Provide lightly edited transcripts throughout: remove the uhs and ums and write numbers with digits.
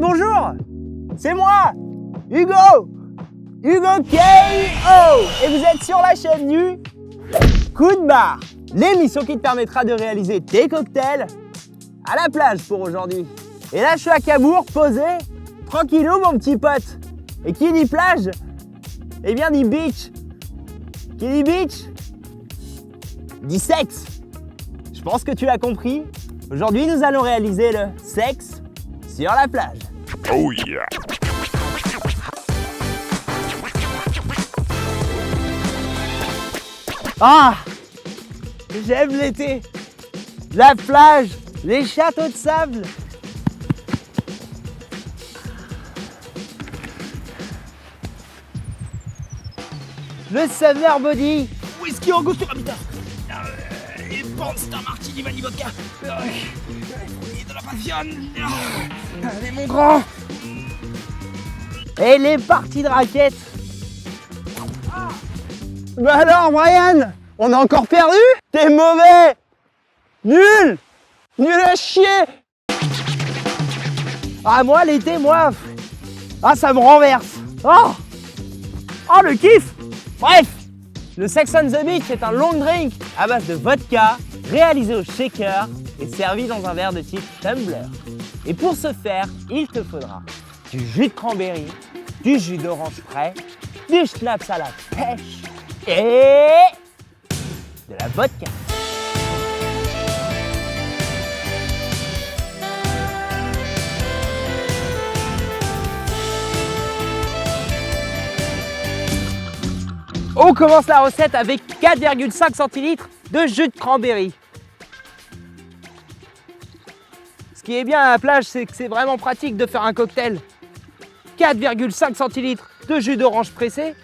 bonjour! C'est moi, Hugo K.O. Et vous êtes sur la chaîne du Coup de barre, l'émission qui te permettra de réaliser tes cocktails à la plage pour aujourd'hui. Et là, je suis à Cabourg, posé, tranquillou mon petit pote. Et qui dit plage, eh bien dit beach. Qui dit beach, dit sexe. Je pense que tu l'as compris. Aujourd'hui, nous allons réaliser le sexe sur la plage. Oh yeah! Ah! J'aime l'été! La plage, les châteaux de sable. Le Summer Body. Whisky Angostura Bitter. Et Pornstar Martini Vanille Vodka. Et de la passion. Allez mon grand. Et les parties de raquettes. Bah alors Brian, on a encore perdu? T'es mauvais! Nul! Nul à chier! Ah moi l'été, moi... Ah ça me renverse! Oh! Oh le kiff! Bref! Le Sex on the Beach est un long drink à base de vodka, réalisé au shaker et servi dans un verre de type tumbler. Et pour ce faire, il te faudra du jus de cranberry, du jus d'orange frais, du schnapps à la pêche et de la vodka. On commence la recette avec 4,5 centilitres de jus de cranberry. Ce qui est bien à la plage, c'est que c'est vraiment pratique de faire un cocktail. 4,5 centilitres de jus d'orange pressé,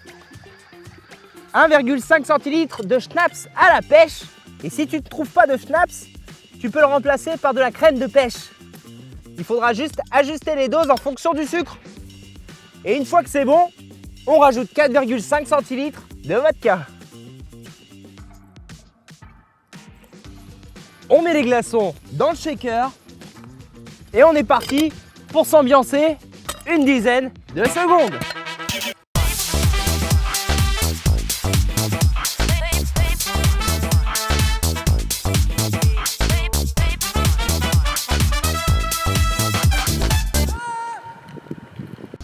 1,5 centilitres de schnapps à la pêche. Et si tu ne trouves pas de schnapps, tu peux le remplacer par de la crème de pêche. Il faudra juste ajuster les doses en fonction du sucre. Et une fois que c'est bon, on rajoute 4,5 centilitres de vodka. On met les glaçons dans le shaker et on est parti pour s'ambiancer une dizaine de secondes.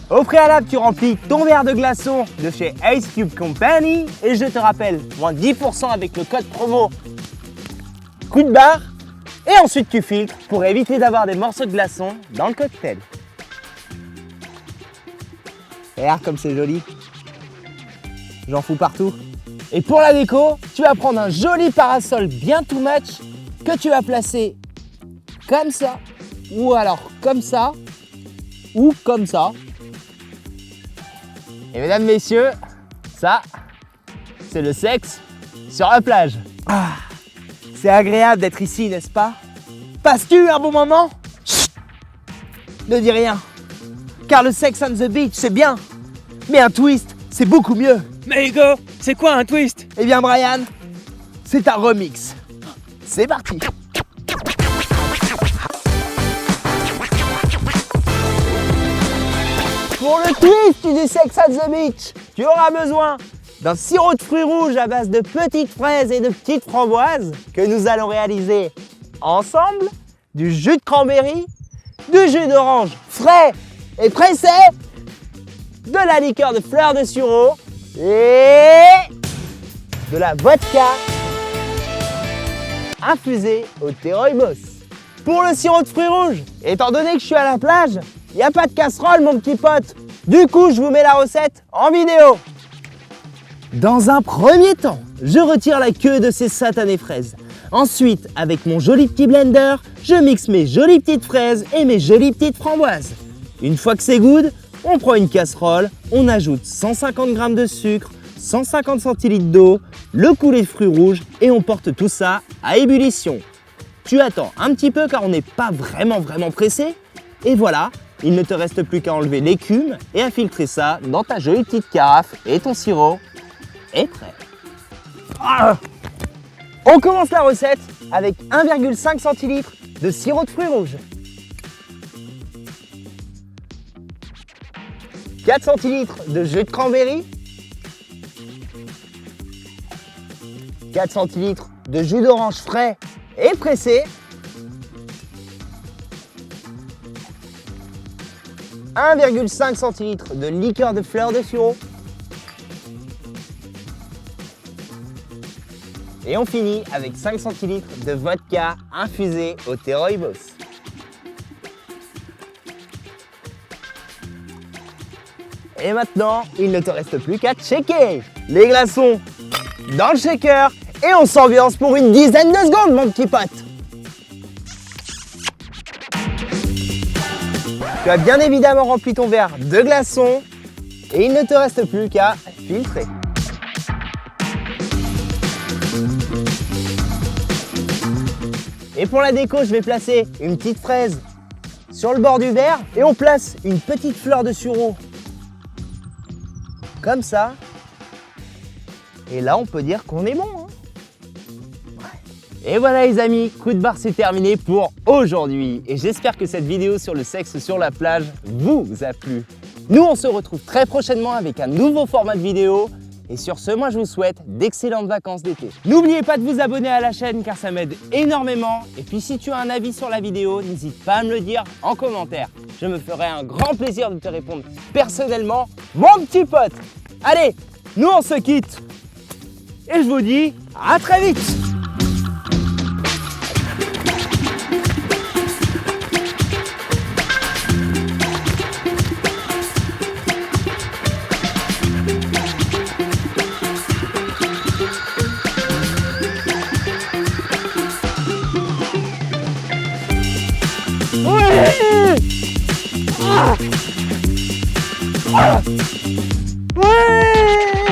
Au préalable, tu remplis ton verre de glaçons de chez Ice Cube Company et je te rappelle, moins 10% avec le code promo Coup de barre. Et ensuite, tu filtres pour éviter d'avoir des morceaux de glaçons dans le cocktail. Regarde comme c'est joli. J'en fous partout. Et pour la déco, tu vas prendre un joli parasol bien too much que tu vas placer comme ça, ou alors comme ça, ou comme ça. Et mesdames, messieurs, ça, c'est le sexe sur la plage. Ah, c'est agréable d'être ici, n'est-ce pas? Passes-tu un bon moment? Chut, ne dis rien, car le Sex on the Beach, c'est bien, mais un twist, c'est beaucoup mieux. Mais Hugo, c'est quoi un twist? Eh bien, Brian, c'est un remix. C'est parti. Pour le twist du Sex on the Beach, tu auras besoin d'un sirop de fruits rouges à base de petites fraises et de petites framboises que nous allons réaliser ensemble, du jus de cranberry, du jus d'orange frais et pressé, de la liqueur de fleurs de sureau et de la vodka infusée au thé rooibos. Pour le sirop de fruits rouges, étant donné que je suis à la plage, il n'y a pas de casserole mon petit pote. Du coup, je vous mets la recette en vidéo. Dans un premier temps, je retire la queue de ces satanées fraises. Ensuite, avec mon joli petit blender, je mixe mes jolies petites fraises et mes jolies petites framboises. Une fois que c'est good, on prend une casserole, on ajoute 150 g de sucre, 150 centilitres d'eau, le coulé de fruits rouges et on porte tout ça à ébullition. Tu attends un petit peu car on n'est pas vraiment pressé. Et voilà, il ne te reste plus qu'à enlever l'écume et à filtrer ça dans ta jolie petite carafe et ton sirop est prêt. Ah, on commence la recette avec 1,5 centilitres de sirop de fruits rouges. 4 centilitres de jus de cranberry, 4 centilitres de jus d'orange frais et pressé, 1,5 centilitres de liqueur de fleur de sureau. Et on finit avec 5 centilitres de vodka infusé au thé rooibos. Et maintenant, il ne te reste plus qu'à checker les glaçons dans le shaker et on s'ambiance pour une dizaine de secondes, mon petit pote. Tu as bien évidemment rempli ton verre de glaçons et il ne te reste plus qu'à filtrer. Et pour la déco, je vais placer une petite fraise sur le bord du verre et on place une petite fleur de sureau. Comme ça. Et là, on peut dire qu'on est bon. Hein. Et voilà les amis, coup de barre c'est terminé pour aujourd'hui. Et j'espère que cette vidéo sur le sexe sur la plage vous a plu. Nous, on se retrouve très prochainement avec un nouveau format de vidéo. Et sur ce, moi je vous souhaite d'excellentes vacances d'été. N'oubliez pas de vous abonner à la chaîne car ça m'aide énormément. Et puis si tu as un avis sur la vidéo, n'hésite pas à me le dire en commentaire. Je me ferai un grand plaisir de te répondre personnellement, mon petit pote. Allez, nous on se quitte. Et je vous dis à très vite. Ouais!